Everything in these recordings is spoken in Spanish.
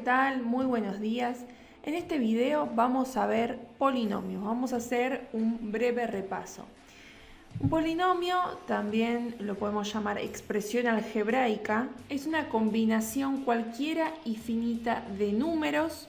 tal? Muy buenos días. En este video vamos a ver polinomios. Vamos a hacer un breve repaso. Un polinomio, también lo podemos llamar expresión algebraica, es una combinación cualquiera y finita de números,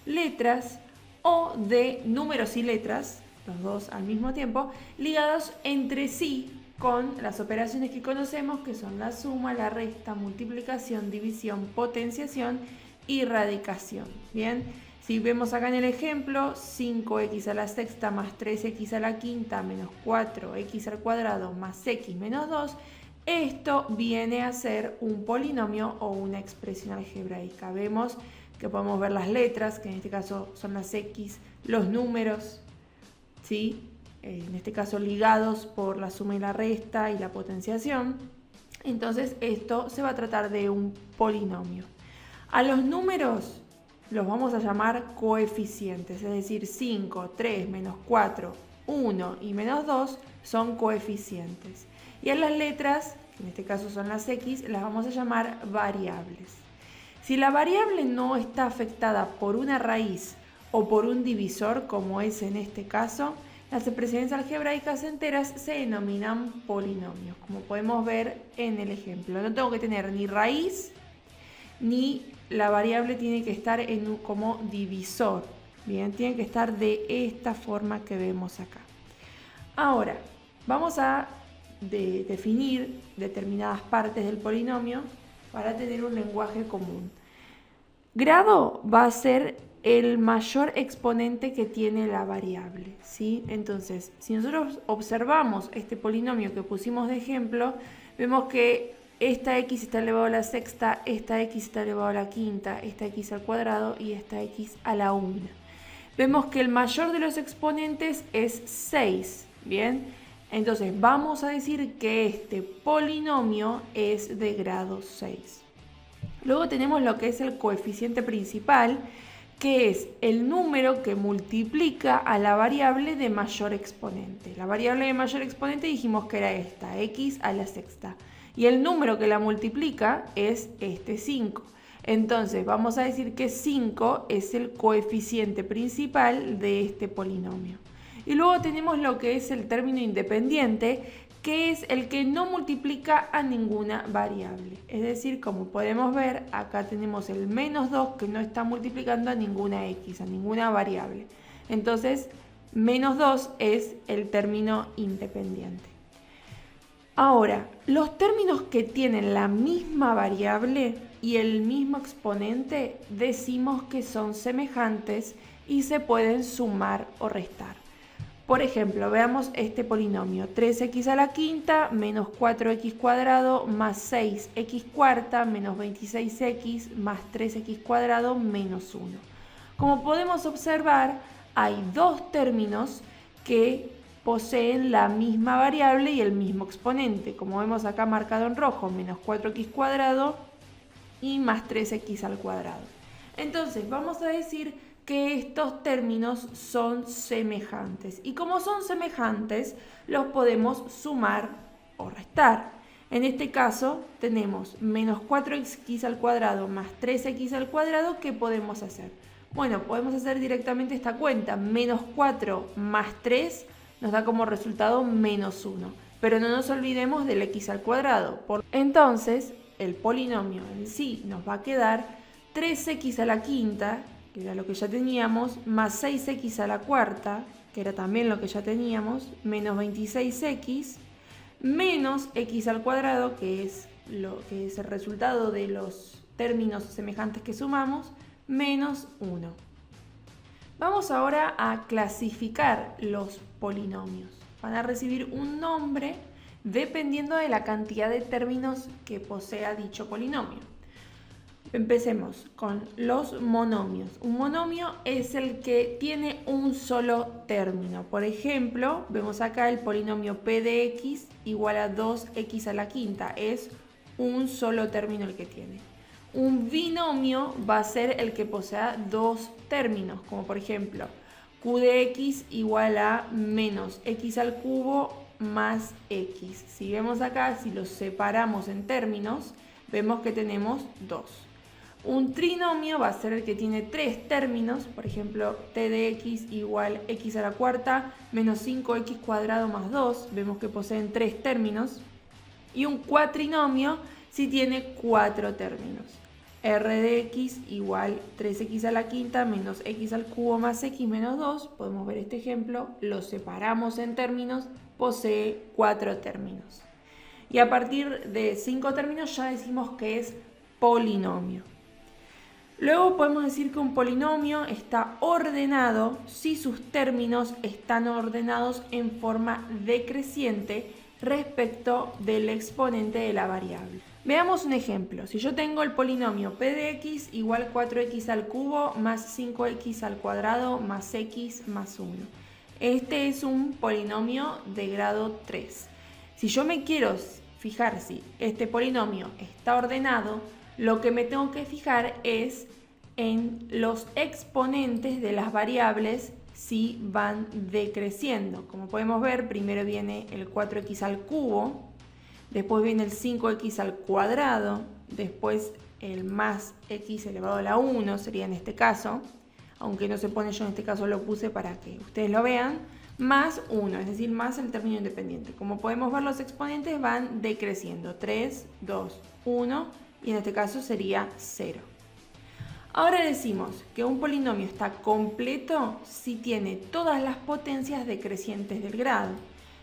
letras o de números y letras, los dos al mismo tiempo, ligados entre sí con las operaciones que conocemos, que son la suma, la resta, multiplicación, división, potenciación y radicación. Bien, si vemos acá en el ejemplo, 5x a la sexta más 3x a la quinta menos 4x al cuadrado más x menos 2, esto viene a ser un polinomio o una expresión algebraica. Vemos que podemos ver las letras, que en este caso son las x, los números, ¿sí? En este caso ligados por la suma y la resta y la potenciación. Entonces esto se va a tratar de un polinomio. A los números los vamos a llamar coeficientes, es decir, 5, 3, menos 4, 1 y menos 2 son coeficientes. Y a las letras, que en este caso son las x, las vamos a llamar variables. Si la variable no está afectada por una raíz o por un divisor, como es en este caso, las expresiones algebraicas enteras se denominan polinomios, como podemos ver en el ejemplo. No tengo que tener ni raíz, ni la variable tiene que estar como divisor. Bien, tiene que estar de esta forma que vemos acá. Ahora, vamos a definir determinadas partes del polinomio para tener un lenguaje común. Grado va a ser el mayor exponente que tiene la variable, ¿sí? Entonces, si nosotros observamos este polinomio que pusimos de ejemplo, vemos que esta x está elevado a la sexta, esta x está elevado a la quinta, esta x al cuadrado y esta x a la una. Vemos que el mayor de los exponentes es 6, ¿bien? Entonces, vamos a decir que este polinomio es de grado 6. Luego tenemos lo que es el coeficiente principal, que es el número que multiplica a la variable de mayor exponente. La variable de mayor exponente dijimos que era esta, x a la sexta. Y el número que la multiplica es este 5. Entonces vamos a decir que 5 es el coeficiente principal de este polinomio. Y luego tenemos lo que es el término independiente, que es el que no multiplica a ninguna variable. Es decir, como podemos ver, acá tenemos el menos 2 que no está multiplicando a ninguna x, a ninguna variable. Entonces, menos 2 es el término independiente. Ahora, los términos que tienen la misma variable y el mismo exponente decimos que son semejantes y se pueden sumar o restar. Por ejemplo, veamos este polinomio, 3x a la quinta menos 4x cuadrado más 6x cuarta menos 26x más 3x cuadrado menos 1. Como podemos observar, hay dos términos que poseen la misma variable y el mismo exponente, como vemos acá marcado en rojo, menos 4x cuadrado y más 3x al cuadrado. Entonces, vamos a decir que estos términos son semejantes. Y como son semejantes, los podemos sumar o restar. En este caso, tenemos menos 4x al cuadrado más 3x al cuadrado. ¿Qué podemos hacer? Bueno, podemos hacer directamente esta cuenta. Menos 4 más 3 nos da como resultado menos 1. Pero no nos olvidemos del x al cuadrado. Entonces, el polinomio en sí nos va a quedar 3x a la quinta, que era lo que ya teníamos, más 6x a la cuarta, que era también lo que ya teníamos, menos 26x, menos x al cuadrado, que es el resultado de los términos semejantes que sumamos, menos 1. Vamos ahora a clasificar los polinomios. Van a recibir un nombre dependiendo de la cantidad de términos que posea dicho polinomio. Empecemos con los monomios. Un monomio es el que tiene un solo término. Por ejemplo, vemos acá el polinomio p de x igual a 2x a la quinta. Es un solo término el que tiene. Un binomio va a ser el que posea dos términos, como por ejemplo q de x igual a menos x al cubo más x. Si vemos acá, si los separamos en términos, vemos que tenemos 2. Un trinomio va a ser el que tiene 3 términos, por ejemplo, t de x igual x a la cuarta menos 5x cuadrado más 2, vemos que poseen 3 términos. Y un cuatrinomio si tiene 4 términos. R de x igual 3x a la quinta menos x al cubo más x menos 2, podemos ver este ejemplo, lo separamos en términos, posee 4 términos. Y a partir de 5 términos ya decimos que es polinomio. Luego podemos decir que un polinomio está ordenado si sus términos están ordenados en forma decreciente respecto del exponente de la variable. Veamos un ejemplo. Si yo tengo el polinomio p de x igual 4x al cubo más 5x al cuadrado más x más 1. Este es un polinomio de grado 3. Si yo me quiero fijar si este polinomio está ordenado, lo que me tengo que fijar es en los exponentes de las variables si van decreciendo. Como podemos ver, primero viene el 4x al cubo, después viene el 5x al cuadrado, después el más x elevado a la 1 sería en este caso, aunque no se pone, yo en este caso lo puse para que ustedes lo vean, más 1, es decir, más el término independiente. Como podemos ver, los exponentes van decreciendo, 3, 2, 1, y en este caso sería 0. Ahora decimos que un polinomio está completo si tiene todas las potencias decrecientes del grado.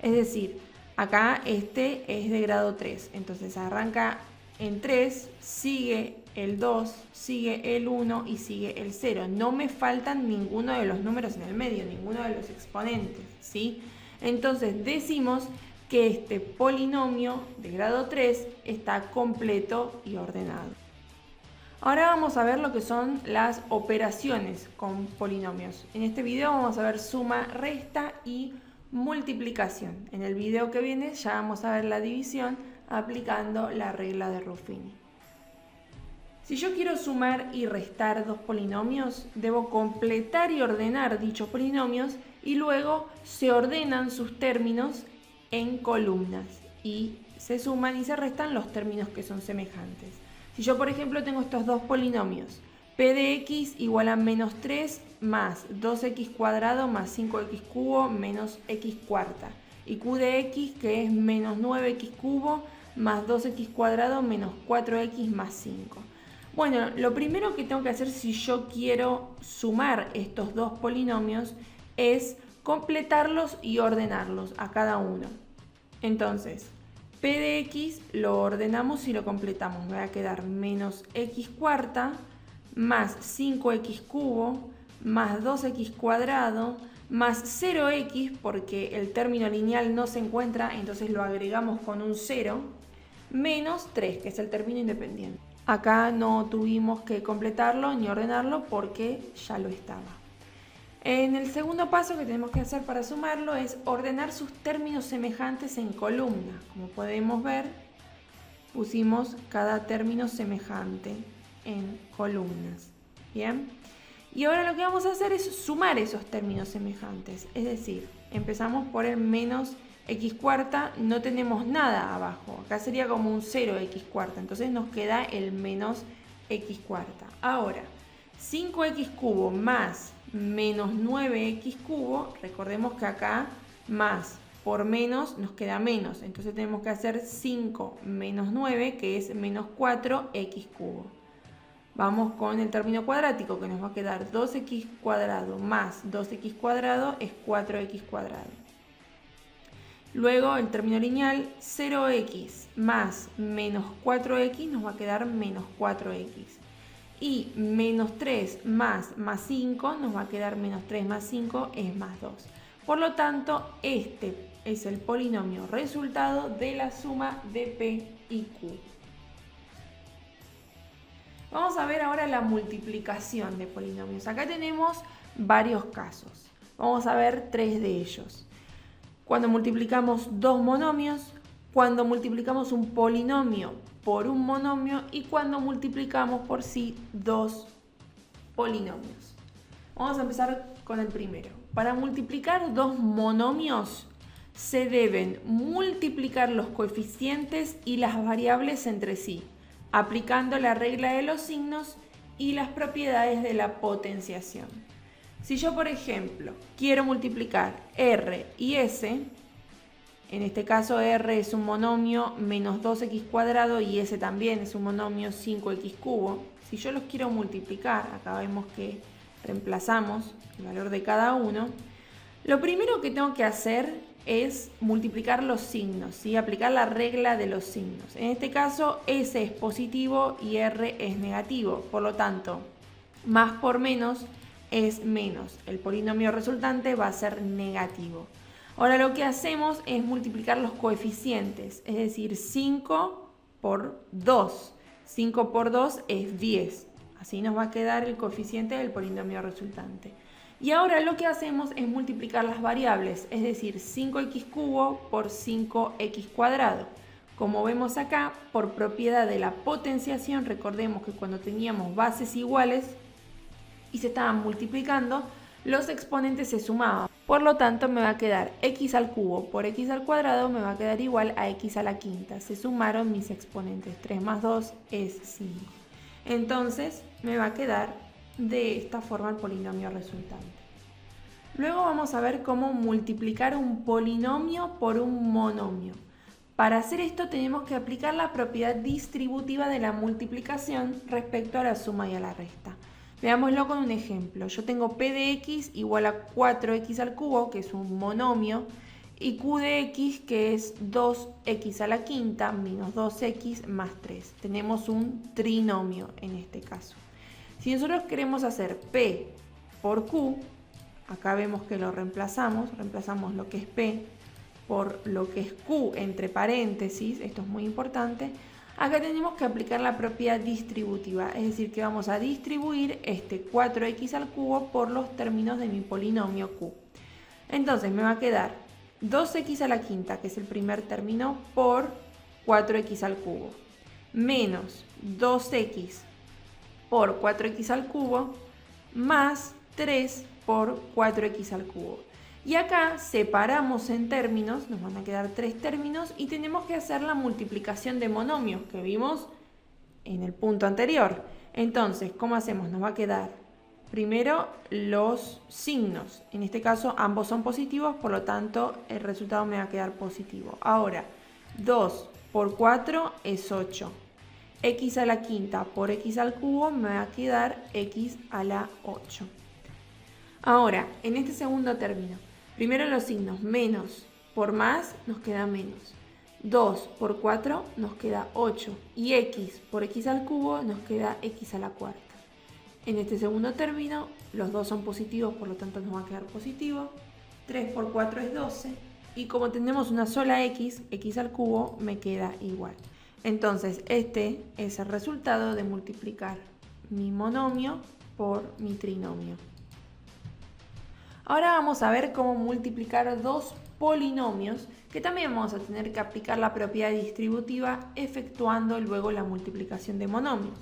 Es decir, acá este es de grado 3, entonces arranca en 3, sigue el 2, sigue el 1 y sigue el 0. No me faltan ninguno de los números en el medio, ninguno de los exponentes, ¿sí? Entonces decimos que este polinomio de grado 3 está completo y ordenado. Ahora vamos a ver lo que son las operaciones con polinomios. En este video vamos a ver suma, resta y multiplicación. En el video que viene ya vamos a ver la división aplicando la regla de Ruffini. Si yo quiero sumar y restar dos polinomios, debo completar y ordenar dichos polinomios y luego se ordenan sus términos en columnas y se suman y se restan los términos que son semejantes. Si yo, por ejemplo, tengo estos dos polinomios, p de x igual a menos 3 más 2x cuadrado más 5x cubo menos x cuarta, y q de x que es menos 9x cubo más 2x cuadrado menos 4x más 5. Bueno, lo primero que tengo que hacer si yo quiero sumar estos dos polinomios es completarlos y ordenarlos a cada uno. Entonces, p de x lo ordenamos y lo completamos. Me va a quedar menos x cuarta más 5x cubo más 2x cuadrado más 0x, porque el término lineal no se encuentra, entonces lo agregamos con un 0, menos 3, que es el término independiente. Acá no tuvimos que completarlo ni ordenarlo porque ya lo estaba. En el segundo paso que tenemos que hacer para sumarlo es ordenar sus términos semejantes en columna. Como podemos ver, pusimos cada término semejante en columnas. Bien. Y ahora lo que vamos a hacer es sumar esos términos semejantes. Es decir, empezamos por el menos x cuarta, no tenemos nada abajo. Acá sería como un 0x cuarta. Entonces nos queda el menos x cuarta. Ahora, 5x cubo más menos 9x cubo, recordemos que acá más por menos nos queda menos, entonces tenemos que hacer 5 menos 9, que es menos 4x cubo. Vamos con el término cuadrático, que nos va a quedar 2x cuadrado más 2x cuadrado es 4x cuadrado. Luego el término lineal, 0x más menos 4x nos va a quedar menos 4x. Y menos 3 más 5 nos va a quedar menos 3 más 5 es más 2. Por lo tanto, este es el polinomio resultado de la suma de P y Q. Vamos a ver ahora la multiplicación de polinomios. Acá tenemos varios casos. Vamos a ver 3 de ellos. Cuando multiplicamos dos monomios, cuando multiplicamos un polinomio por un monomio y cuando multiplicamos por sí dos polinomios. Vamos a empezar con el primero. Para multiplicar dos monomios se deben multiplicar los coeficientes y las variables entre sí. aplicando la regla de los signos y las propiedades de la potenciación. Si yo, por ejemplo, quiero multiplicar R y S, en este caso R es un monomio menos 2x cuadrado y S también es un monomio 5x cubo. Si yo los quiero multiplicar, acá vemos que reemplazamos el valor de cada uno. Lo primero que tengo que hacer es multiplicar los signos, ¿sí? Aplicar la regla de los signos. En este caso, S es positivo y R es negativo. Por lo tanto, más por menos es menos. El polinomio resultante va a ser negativo. Ahora lo que hacemos es multiplicar los coeficientes, es decir, 5 por 2. 5 por 2 es 10. Así nos va a quedar el coeficiente del polinomio resultante. Y ahora lo que hacemos es multiplicar las variables, es decir, 5x cubo por 5x cuadrado. Como vemos acá, por propiedad de la potenciación, recordemos que cuando teníamos bases iguales y se estaban multiplicando, los exponentes se sumaban. Por lo tanto, me va a quedar x al cubo por x al cuadrado, me va a quedar igual a x a la quinta. Se sumaron mis exponentes. 3 más 2 es 5. Entonces, me va a quedar de esta forma el polinomio resultante. Luego vamos a ver cómo multiplicar un polinomio por un monomio. Para hacer esto tenemos que aplicar la propiedad distributiva de la multiplicación respecto a la suma y a la resta. Veámoslo con un ejemplo. Yo tengo p de x igual a 4x al cubo, que es un monomio, y q de x, que es 2x a la quinta menos 2x más 3. Tenemos un trinomio en este caso. Si nosotros queremos hacer p por q, acá vemos que lo reemplazamos lo que es p por lo que es q entre paréntesis, esto es muy importante. Acá tenemos que aplicar la propiedad distributiva, es decir, que vamos a distribuir este 4x al cubo por los términos de mi polinomio q. Entonces me va a quedar 2x a la quinta, que es el primer término, por 4x al cubo, menos 2x por 4x al cubo, más 3 por 4x al cubo. Y acá separamos en términos, nos van a quedar 3 términos y tenemos que hacer la multiplicación de monomios que vimos en el punto anterior. Entonces, ¿cómo hacemos? Nos va a quedar primero los signos. En este caso ambos son positivos, por lo tanto el resultado me va a quedar positivo. Ahora, 2 por 4 es 8. X a la quinta por x al cubo me va a quedar x a la 8. Ahora, en este segundo término, primero los signos menos por más nos queda menos. 2 por 4 nos queda 8 y x por x al cubo nos queda x a la cuarta. En este segundo término los dos son positivos, por lo tanto nos va a quedar positivo. 3 por 4 es 12 y como tenemos una sola x, x al cubo me queda igual. Entonces este es el resultado de multiplicar mi monomio por mi trinomio. Ahora vamos a ver cómo multiplicar dos polinomios, que también vamos a tener que aplicar la propiedad distributiva efectuando luego la multiplicación de monomios.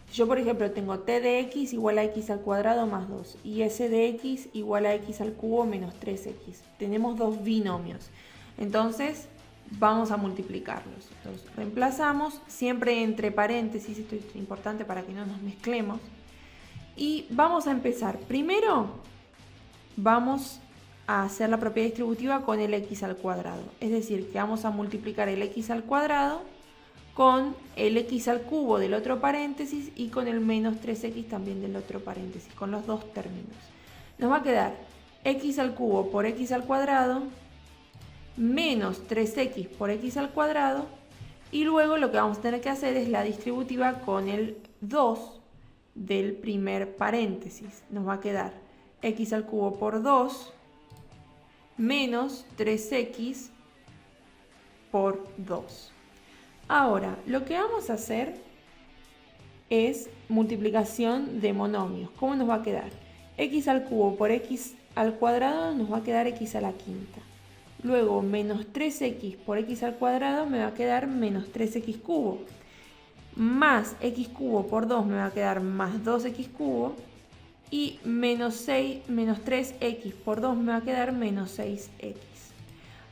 Si yo, por ejemplo, tengo t de x igual a x al cuadrado más 2 y s de x igual a x al cubo menos 3x. Tenemos dos binomios. Entonces, vamos a multiplicarlos. Los reemplazamos, siempre entre paréntesis, esto es importante para que no nos mezclemos. Y vamos a empezar. Primero, vamos a hacer la propiedad distributiva con el x al cuadrado. Es decir, que vamos a multiplicar el x al cuadrado con el x al cubo del otro paréntesis y con el menos 3x también del otro paréntesis, con los dos términos. Nos va a quedar x al cubo por x al cuadrado menos 3x por x al cuadrado y luego lo que vamos a tener que hacer es la distributiva con el 2 del primer paréntesis. Nos va a quedar x al cubo por 2 menos 3x por 2. Ahora, lo que vamos a hacer es multiplicación de monomios. ¿Cómo nos va a quedar? X al cubo por x al cuadrado nos va a quedar x a la quinta. Luego, menos 3x por x al cuadrado me va a quedar menos 3x cubo. Más x cubo por 2 me va a quedar más 2x cubo. Y menos 3x por 2 me va a quedar menos 6x.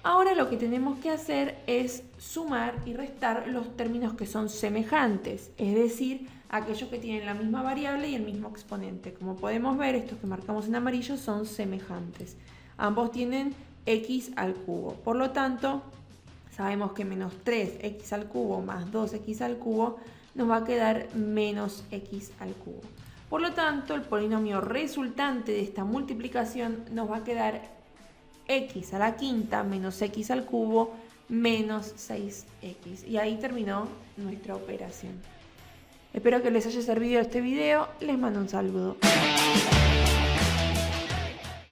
Ahora lo que tenemos que hacer es sumar y restar los términos que son semejantes, es decir, aquellos que tienen la misma variable y el mismo exponente. Como podemos ver, estos que marcamos en amarillo son semejantes. Ambos tienen x al cubo. Por lo tanto, sabemos que menos 3x al cubo más 2x al cubo nos va a quedar menos x al cubo. Por lo tanto, el polinomio resultante de esta multiplicación nos va a quedar x a la quinta menos x al cubo menos 6x. Y ahí terminó nuestra operación. Espero que les haya servido este video. Les mando un saludo.